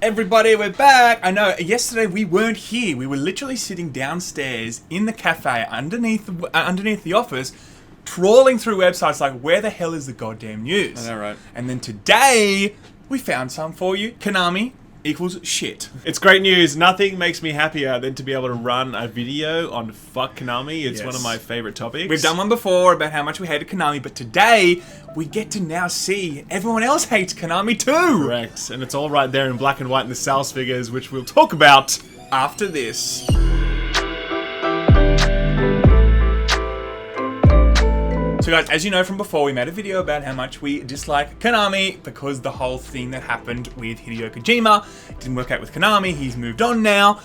Everybody, we're back. I know, yesterday we weren't here. We were literally sitting downstairs in the cafe underneath the office, trawling through websites like, where the hell is the goddamn news? I know, right? And then today, we found some for you. Konami equals shit. It's great news. Nothing makes me happier than to be able to run a video on Fuck Konami. It's one of my favorite topics. We've done one before about how much we hated Konami, but today we get to now see everyone else hates Konami too. Correct. And it's all right there in black and white in the sales figures, which we'll talk about after this. So guys, as you know from before, we made a video about how much we dislike Konami because the whole thing that happened with Hideo Kojima didn't work out with Konami. He's moved on now,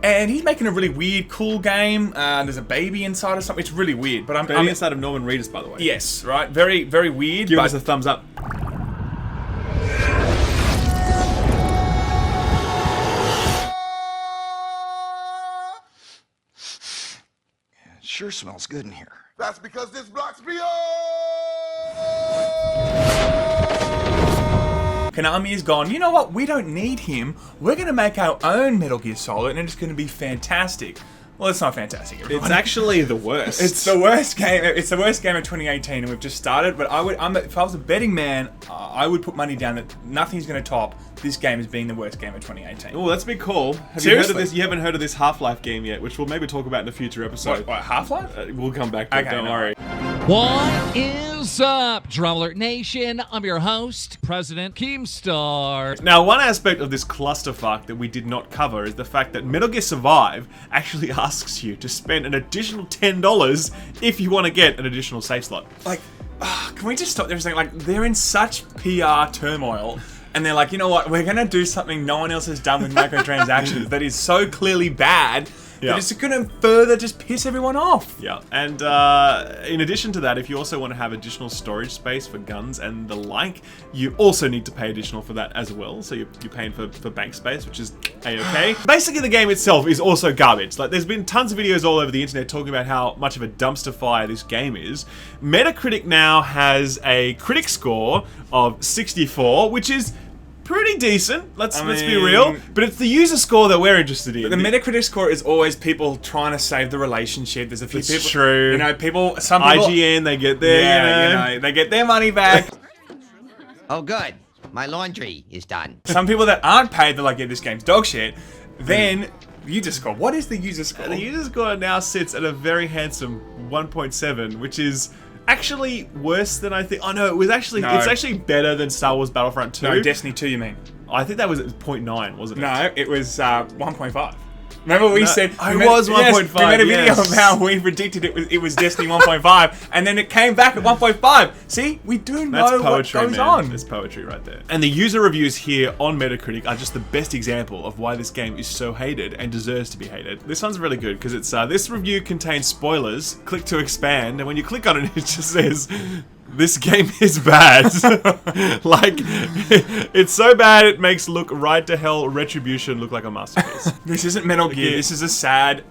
and he's making a really weird, cool game. There's a baby inside or something. It's really weird. But I'm inside of Norman Reedus, by the way. Yes, right. Very, very weird. Give us a thumbs up. It sure smells good in here. That's because this block's beyond! Konami is gone. You know what? We don't need him. We're going to make our own Metal Gear Solid, and it's going to be fantastic. Well, it's not fantastic, everyone. It's actually the worst. It's the worst game. It's the worst game of 2018, and we've just started. But if I was a betting man, I would put money down that nothing's going to top this game as being the worst game of 2018. Oh, that's a bit cool. Have Seriously? you heard of this? You haven't heard of this Half-Life game yet, which we'll maybe talk about in a future episode. What Half-Life? We'll come back to it, don't worry. What is up, Drama Alert Nation? I'm your host, President Keemstar. Now, one aspect of this clusterfuck that we did not cover is the fact that Metal Gear Survive actually asks you to spend an additional $10 if you want to get an additional save slot. Like, can we just stop there for a second? Like, they're in such PR turmoil, and they're like, you know what? We're going to do something no one else has done with microtransactions that is so clearly bad. Yeah. That it's going to further just piss everyone off. Yeah, and in addition to that, if you also want to have additional storage space for guns and the like, you also need to pay additional for that as well. So you're paying for bank space, which is A-okay. Basically, the game itself is also garbage. Like, there's been tons of videos all over the internet talking about how much of a dumpster fire this game is. Metacritic now has a critic score of 64, which is pretty decent, let's be real, but it's the user score that we're interested in. The Metacritic score is always people trying to save the relationship. There's a few people. It's true. You know, some people. IGN, they get their, you know, they get their money back. Oh, good. My laundry is done. Some people that aren't paid, they're like, yeah, this game's dog shit. Then, user score. What is the user score? The user score now sits at a very handsome 1.7, which is actually worse than I think. Oh no, it's actually better than Star Wars Battlefront 2. No, Destiny 2 you mean? I think that was 0.9, wasn't it? No, it was 1.5. Remember we said... I was 1.5, we made a video of how we predicted it was Destiny 1.5, and then it came back at 1.5. See? We do know poetry, what goes man. on. That's poetry right there. And the user reviews here on Metacritic are just the best example of why this game is so hated and deserves to be hated. This one's really good because it's this review contains spoilers. Click to expand, and when you click on it, it just says, this game is bad. Like, it's so bad it makes Look Right to Hell Retribution look like a masterpiece. This isn't Metal Gear. This is a sad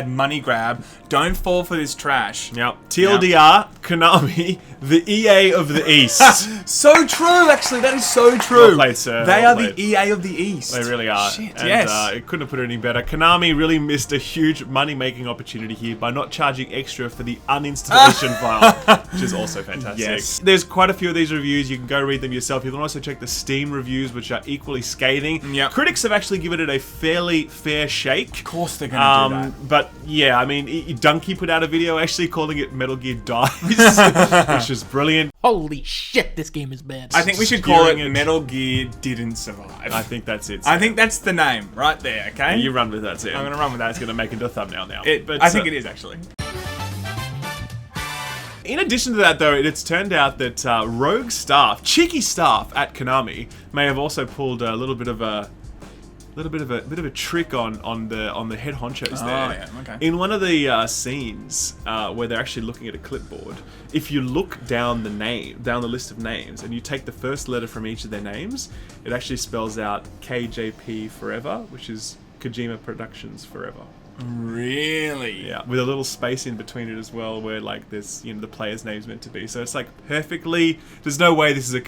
money grab. Don't fall for this trash. Yep. TLDR, Konami, the EA of the East. So true, actually. That is so true. Well played, sir. They Well are played. the EA of the East. They really are. Shit, and, yes. It couldn't have put it any better. Konami really missed a huge money-making opportunity here by not charging extra for the uninstallation file, which is also fantastic. Yes. There's quite a few of these reviews. You can go read them yourself. You can also check the Steam reviews, which are equally scathing. Yep. Critics have actually given it a fairly fair shake. Of course they're going to do that. But yeah, I mean, Donkey put out a video actually calling it Metal Gear Dies, which is brilliant. Holy shit, this game is bad. I think we should call it Skewering it. Metal Gear Didn't Survive. I think that's it. I think that's the name right there, okay? You run with that, Sam. I'm going to run with that. It's going to make it a thumbnail now. I think it is, actually. In addition to that, though, it's turned out that rogue staff, cheeky staff at Konami, may have also pulled a little bit of a trick on the head honchos there. Oh, yeah, okay. In one of the scenes where they're actually looking at a clipboard, if you look down the list of names, and you take the first letter from each of their names, it actually spells out KJP Forever, which is Kojima Productions Forever. Really? Yeah, with a little space in between it as well, where like there's the player's name's meant to be. So it's like perfectly. There's no way this is a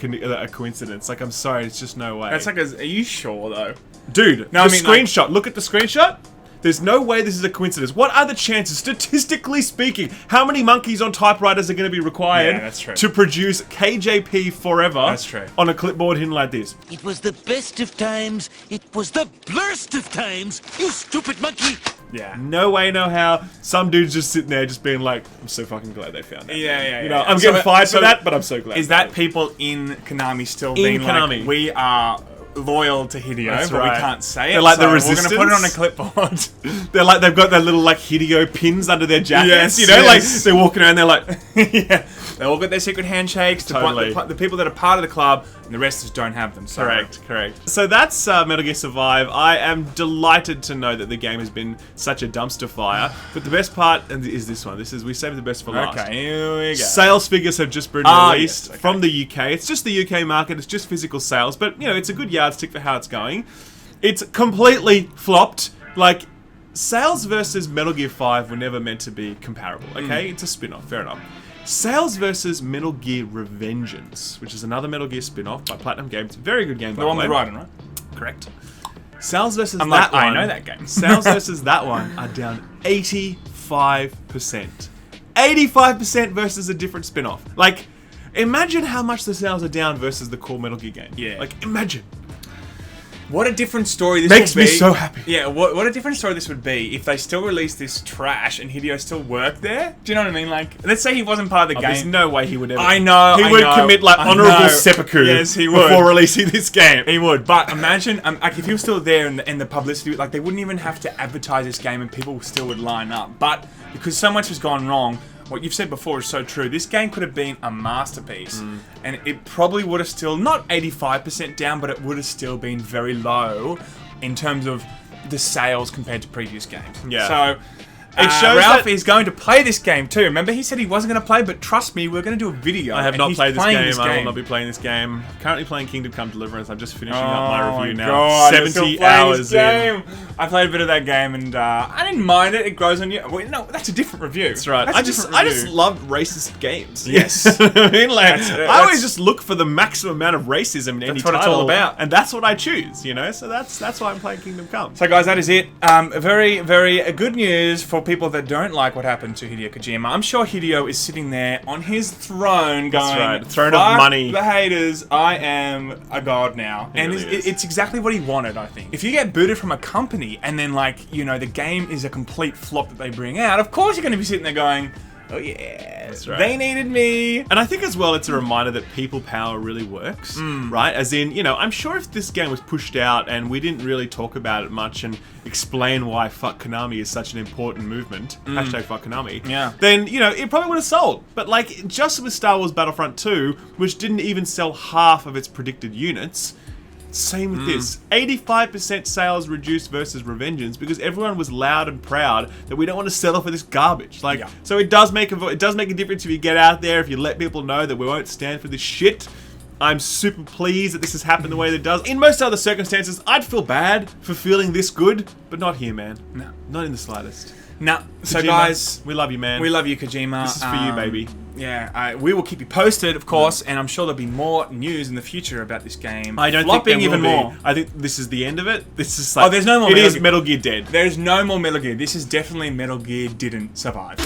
coincidence. Like, I'm sorry, it's just no way. That's like, are you sure though? Dude, No, the I mean, screenshot. Look at the screenshot. There's no way this is a coincidence. What are the chances, statistically speaking, how many monkeys on typewriters are going to be required Yeah, that's true. to produce KJP forever That's true. on a clipboard hidden like this? It was the best of times. It was the blurst of times. You stupid monkey. Yeah. No way, no how. Some dude's just sitting there just being like, I'm so fucking glad they found that. Yeah. You know, I'm getting fired for that, but I'm so glad. Is that people in Konami still In being Konami. like, we are loyal to Hideo, That's but right. we can't say it. They're like the so resistance. We're gonna put it on a clipboard. They're like, they've got their little like Hideo pins under their jackets, Yes, you know, yes. like they're walking around, they're like, Yeah. They all got their secret handshakes. Totally. The people that are part of the club, and the rest just don't have them. So. correct. So that's Metal Gear Survive. I am delighted to know that the game has been such a dumpster fire. But the best part is this one. We saved the best for last. Okay, here we go. Sales figures have just been Ah, released yes, okay. from the UK. It's just the UK market. It's just physical sales. But, it's a good yardstick for how it's going. It's completely flopped. Like, sales versus Metal Gear 5 were never meant to be comparable, okay? It's a spin-off, fair enough. Sales versus Metal Gear Revengeance, which is another Metal Gear spin-off by Platinum Games. Very good game, by The one way. with Raiden, right? Correct. Sales versus I'm that like, I one. know that game. Sales versus that one are down 85%. 85% versus a different spin-off. Like, imagine how much the sales are down versus the core Metal Gear game. Yeah. Like, imagine. What a different story this Makes would be. me so happy. Yeah, what a different story this would be if they still released this trash and Hideo still worked there. Do you know what I mean? Like, let's say he wasn't part of the There's game. no way he would ever. I know. He I would know, commit like I honorable know. seppuku. Yes, he would. Before releasing this game. He would, but imagine, like, if he was still there and the publicity, like, they wouldn't even have to advertise this game and people still would line up. But because so much has gone wrong, what you've said before is so true. This game could have been a masterpiece, and it probably would have still, not 85% down, but it would have still been very low in terms of the sales compared to previous games. Yeah. So, It shows Ralph that- is going to play this game too. Remember, he said he wasn't going to play, but trust me, we're going to do a video. I have and not he's played this playing game. I will not be playing this game. Currently playing Kingdom Come Deliverance. I'm just finishing up my review now. God, you're still 70 playing hours this in. game. I played a bit of that game and I didn't mind it. It grows on you. Well, no, that's a different review. That's right. That's a I just different review. love racist games. Yes. I mean, like, That's- I always just look for the maximum amount of racism in any what it's title, all about. and that's what I choose. So that's why I'm playing Kingdom Come. So guys, that is it. Very, very good news for people that don't like what happened to Hideo Kojima. I'm sure Hideo is sitting there on his throne going, That's right. Throne of "Fuck money." the haters, I am a god now." And really is. it's exactly what he wanted, I think. If you get booted from a company and then, like, the game is a complete flop that they bring out, of course you're going to be sitting there going, oh yeah, That's right. they needed me. And I think as well, it's a reminder that people power really works, right? As in, I'm sure if this game was pushed out and we didn't really talk about it much and explain why fuck Konami is such an important movement, hashtag fuck Konami, Yeah. then, it probably would have sold. But like, just with Star Wars Battlefront 2, which didn't even sell half of its predicted units, same with this. 85% sales reduced versus Revengeance because everyone was loud and proud that we don't want to settle for this garbage. Like, Yeah. so it does make a difference if you get out there, if you let people know that we won't stand for this shit. I'm super pleased that this has happened the way that it does. In most other circumstances, I'd feel bad for feeling this good, but not here, man. No. Not in the slightest. Nah, so Kojima, guys, we love you, man. we love you, Kojima. This is for you, baby. Yeah, we will keep you posted, of course, and I'm sure there'll be more news in the future about this game. I don't flopping think there even will be. more. I think this is the end of it. This is like, Oh, there's no more It Metal is Gear. Metal Gear dead. There's no more Metal Gear. This is definitely Metal Gear didn't survive.